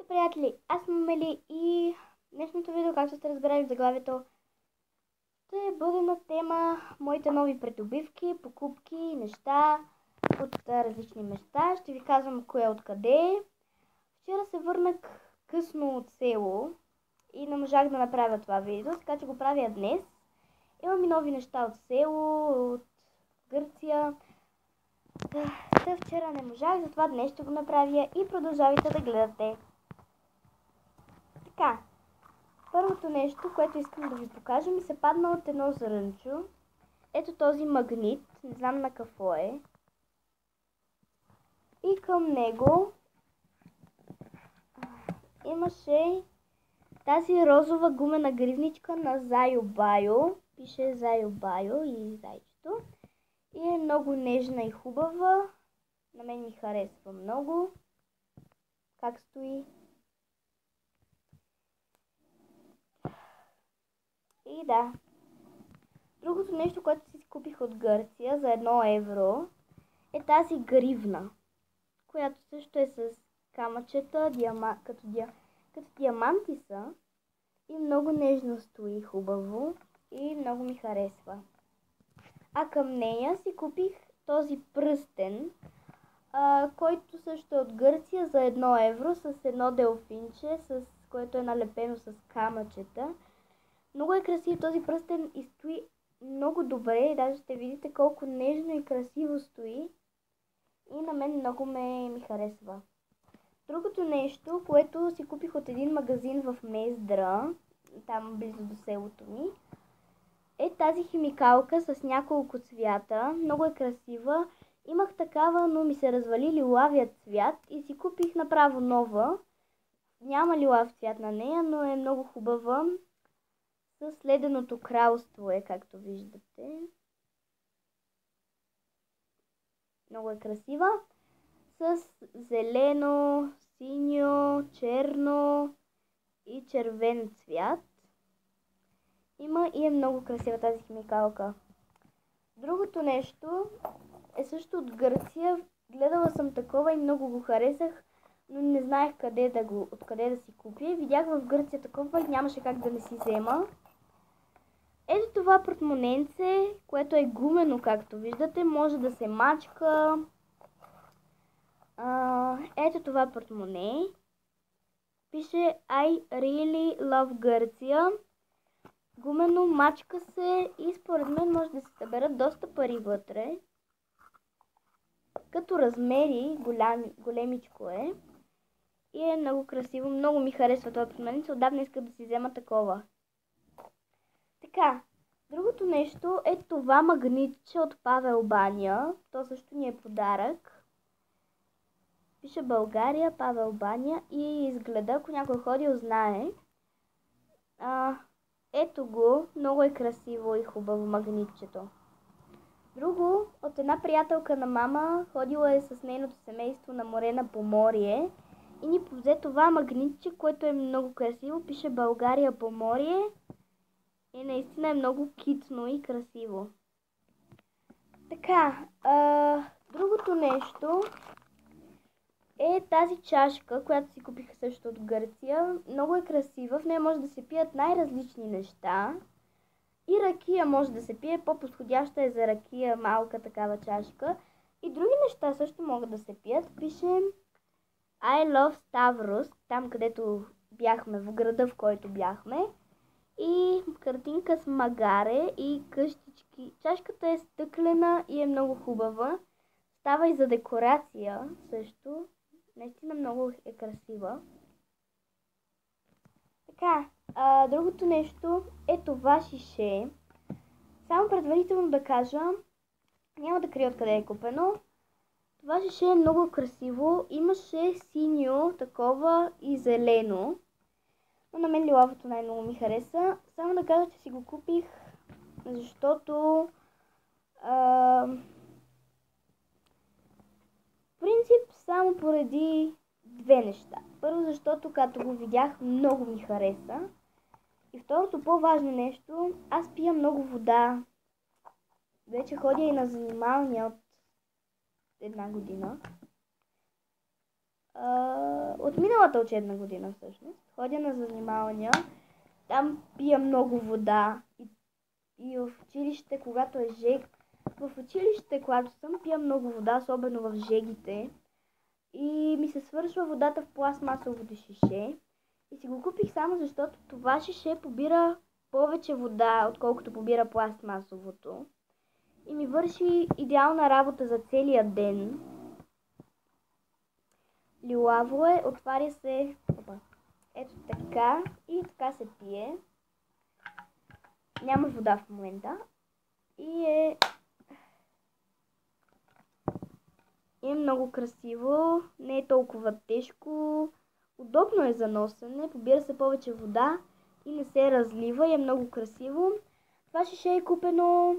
Приятели, аз съм Мели и днешното видео, както сте разбрали в заглавието, ще бъде на тема моите нови придобивки, покупки, неща от различни места. Ще ви казвам кое откъде. Вчера се върнах късно от село и не можах да направя това видео, така че го правя днес. Имам и нови неща от село, от Гърция. Вчера не можах, затова днес ще го направя и продължавайте да гледате. Така, първото нещо, което искам да ви покажа, ми се падна от едно зрънчо. Ето този магнит, не знам на какво е. И към него имаше тази розова гумена гривничка на Зайо Байо. Пише Зайо Байо и зайчето. И е много нежна и хубава. На мен ми харесва много как стои. И да. Другото нещо, което си купих от Гърция за 1 евро, е тази гривна, която също е с камъчета, като диаманти са, и много нежно стои, хубаво и много ми харесва. А към нея си купих този пръстен, който също е от Гърция за 1 евро, с едно делфинче, което е налепено с камъчета. Много е красив този пръстен и стои много добре. Даже ще видите колко нежно и красиво стои. И на мен много ми харесва. Другото нещо, което си купих от един магазин в Мездра, там близо до селото ми, е тази химикалка с няколко цвята. Много е красива. Имах такава, но ми се развали лилавият цвят и си купих направо нова. Няма лилав цвят на нея, но е много хубава. С леденото кралство е, както виждате. Много е красива. С зелено, синьо, черно и червен цвят. Има и е много красива тази химикалка. Другото нещо е също от Гърция. Гледала съм такова и много го харесах, но не знаех откъде да си купя. Видях в Гърция такова и нямаше как да не си взема. Ето това портмоненце, което е гумено, както виждате, може да се мачка. Ето това портмоне. Пише I really love Гърция. Гумено, мачка се и според мен може да се съберат доста пари вътре. Като размери, големичко е. И е много красиво, много ми харесва това портмоненце. Отдавна иска да си взема такова. Така, другото нещо е това магнитче от Павел Баня. То също ни е подарък. Пише България, Павел Баня и изгледа, ако някой ходил, знае. Ето го, много е красиво и хубаво магнитчето. Друго, от една приятелка на мама, ходила е с нейното семейство на море на Поморие и ни повзе това магнитче, което е много красиво. Пише България, Поморие. И наистина е много китно и красиво. Така, другото нещо е тази чашка, която си купих също от Гърция. Много е красива, в нея може да се пият най-различни неща. И ракия може да се пие, по-подходяща е за ракия, малка такава чашка. И други неща също могат да се пият. Пише I love Stavros, там където бяхме, в града, в който бяхме. И картинка с магаре и къщички. Чашката е стъклена и е много хубава. Става и за декорация също. Наистина много е красива. Така, другото нещо е това шише. Само предварително да кажа, няма да крия откъде е купено. Това шише е много красиво. Имаше синьо, такова и зелено. Но на мен лилавото най-много ми хареса. Само да кажа, че си го купих, защото в принцип само поради две неща. Първо, защото като го видях, много ми хареса. И второто по-важно нещо, аз пия много вода. Вече ходя и на занималния от 1 година. от миналата учебна година всъщност. Ходя на занимавания, там пия много вода и в училище, когато е жег, в училище, когато съм, пия много вода, особено в жегите. И ми се свършва водата в пластмасовото шише. И си го купих само защото това шише побира повече вода, отколкото побира пластмасовото. И ми върши идеална работа за целия ден. Лилаво е, отваря се ето така и така се пие. Няма вода в момента. И е много красиво, не е толкова тежко, удобно е за носене, побира се повече вода и не се разлива и е много красиво. Това шише е купено,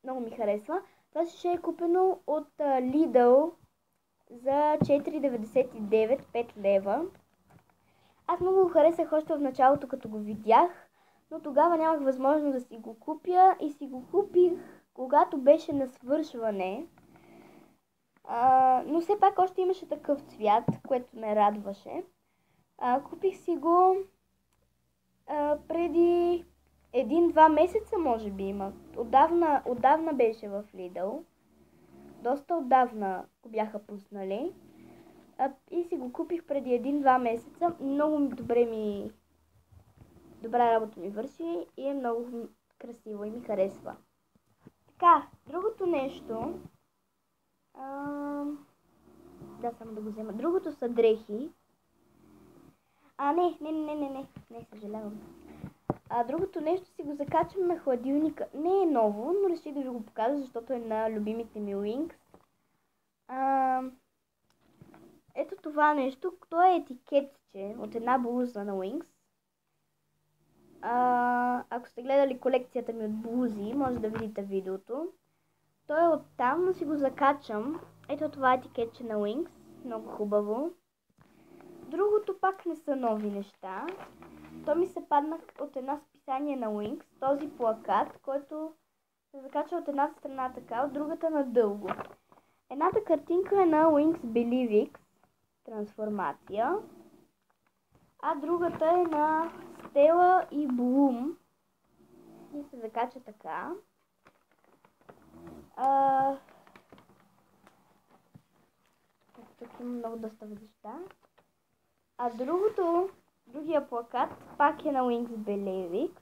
много ми харесва, това шише е купено от Lidl за 4,99, 5 лева. Аз много го харесах още в началото, като го видях, но тогава нямах възможност да си го купя и си го купих, когато беше на свършване. Но все пак още имаше такъв цвят, което ме радваше. Купих си го преди 1-2 месеца, може би има. Отдавна беше в Lidl. Доста отдавна го бяха пуснали. И си го купих преди 1-2 месеца. Много добра работа ми върши и е много красиво и ми харесва. Така, другото нещо... Да, само да го взема. Другото са дрехи. Не, съжалявам. Другото нещо си го закачвам на хладилника. Не е ново, но реших да ви го покажа, защото е на любимите ми Wings. Ето това нещо, то е етикетче от една блуза на Wings. Ако сте гледали колекцията ми от блузи, може да видите видеото. Той е оттам, но си го закачам. Ето това е етикетче на Wings. Много хубаво. Другото пак не са нови неща. То ми се падна от една списание на Wings. Този плакат, който се закача от една страна така, от другата надълго. Едната картинка е на Wings Believe X. Трансформация. А другата е на Stella и Bloom. И се закача така. Тук има много доста неща. Другия плакат пак е на Wings Believe X.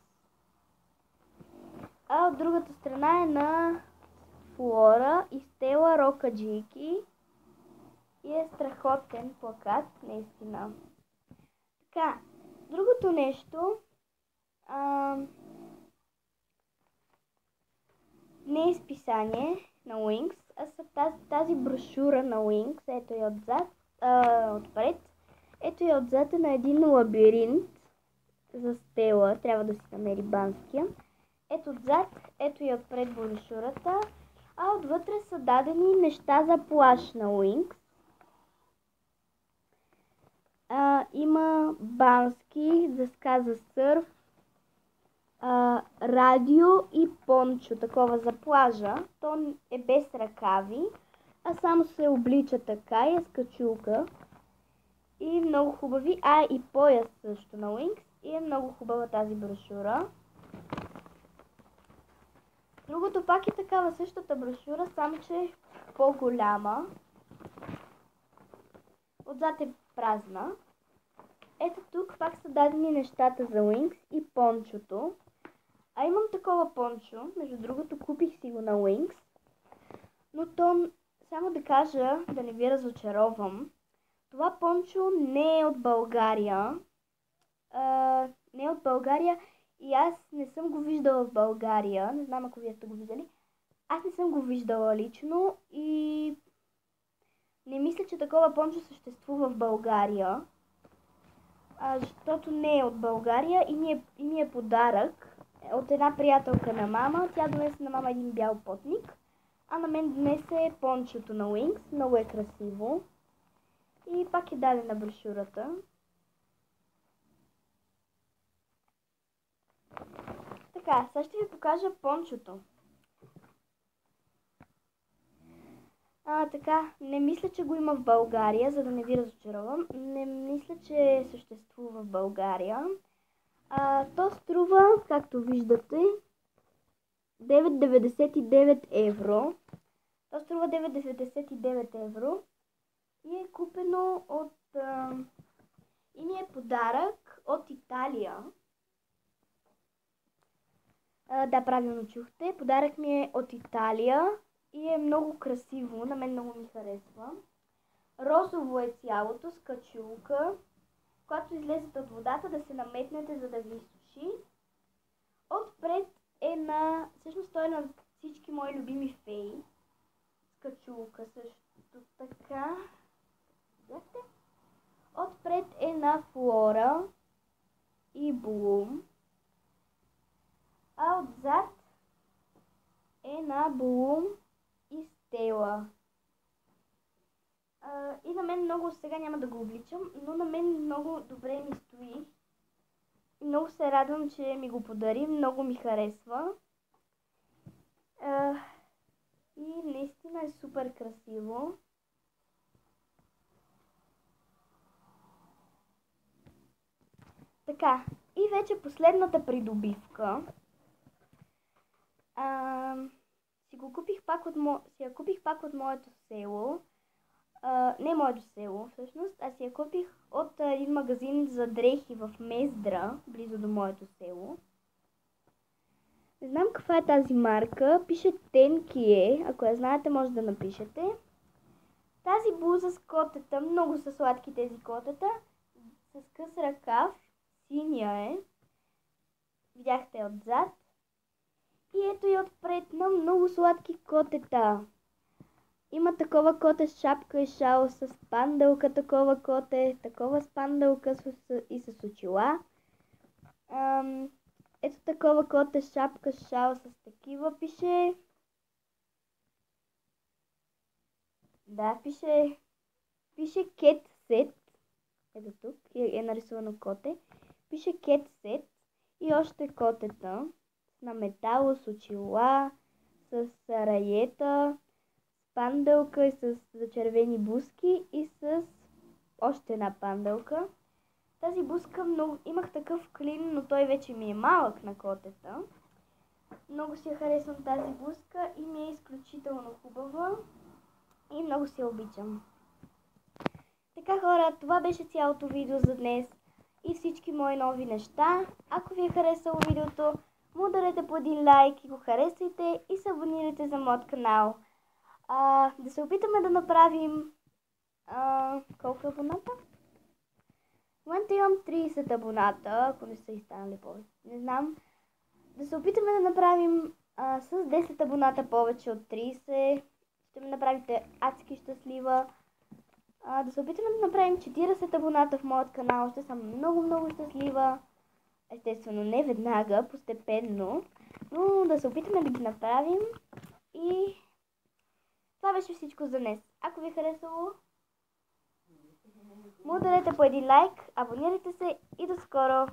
А от другата страна е на Flora и Stella рокаджийки. И е страхотен плакат, наистина. Така, другото нещо не е списание на Wings, а са тази брошура на Wings. Ето я отпред. Ето я отзад е на един лабиринт за Стела. Трябва да си намери банския. Ето отзад, ето я отпред брошурата. А отвътре са дадени неща за плаж на Wings. Има бански, дъска за сърф, радио и пончо, такова за плажа. То е без ръкави, а само се облича така и е с качулка. И много хубави. И пояс също на Wings. И е много хубава тази брошура. Другото пак е такава същата брошура, само че е по-голяма. Отзад е празна. Ето тук пак са дадени нещата за Wings и пончото. Имам такова пончо, между другото купих си го на Wings. Но то, само да кажа, да не ви разочаровам, това пончо не е от България. Не е от България и аз не съм го виждала в България. Не знам ако вие сте го виждали. Аз не съм го виждала лично и не мисля, че такова пончо съществува в България. Защото не е от България и ми е подарък от една приятелка на мама. Тя донесе на мама един бял потник, а на мен донесе пончото на Wings. Много е красиво. И пак е дадена брошурата. Така, сега ще ви покажа пончото. Така, не мисля, че го има в България, за да не ви разочаровам. Не мисля, че съществува в България. То струва, както виждате, 9,99 евро. То струва 9,99 евро и е купено от... и ми е подарък от Италия. Да, правилно чухте. Подарък ми е от Италия и е много красиво. На мен много ми харесва. Розово е цялото с качулка. Когато излезете от водата, да се наметнете, за да ви изсуши. Отпред е на... Всъщност той е на всички мои любими феи. С качулка също така. Видяхте? Отпред е на Флора и Блум. А отзад е на Блум и Стела. И на мен много, сега няма да го обличам, но на мен много добре ми стои. Много се радвам, че ми го подари, много ми харесва. И наистина е супер красиво. Така, и вече последната придобивка. Си я купих пак от моето село. Не моето село, всъщност, а си я купих от един магазин за дрехи в Мездра, близо до моето село. Не знам каква е тази марка, пише Тенкие, ако я знаете може да напишете. Тази блуза с котета, много са сладки тези котета, с къс ръкав, синя е, видяхте отзад. И ето и отпред на много сладки котета. Има такова коте с шапка и шал с панделка, такова коте, такова с панделка и с очила. Ето такова коте с шапка, шал с такива пише. Да, пише Cat Set. Ето тук е нарисувано коте. Пише Cat Set и още котета на метало, с очила, с раета, с панделка и с зачервени бузки и с още една панделка. Тази бузка имах такъв клин, но той вече ми е малък на котета. Много си харесвам тази бузка и ми е изключително хубава и много си я обичам. Така хора, това беше цялото видео за днес и всички мои нови неща. Ако ви е харесало видеото, му ударете по един лайк и го харесвайте и се абонирайте за моят канал. Да се опитаме да направим... колко абоната? В момента имам 30 абоната, ако не са и станали повече. Не знам. Да се опитаме да направим с 10 абоната повече от 30. Ще ме направите адски щастлива. Да се опитаме да направим 40 абоната в моят канал. Ще съм много щастлива. Естествено, не веднага, постепенно. Но да се опитаме да ги направим. И това беше всичко за днес. Ако ви е харесало, му ударете по един лайк, абонирайте се и до скоро!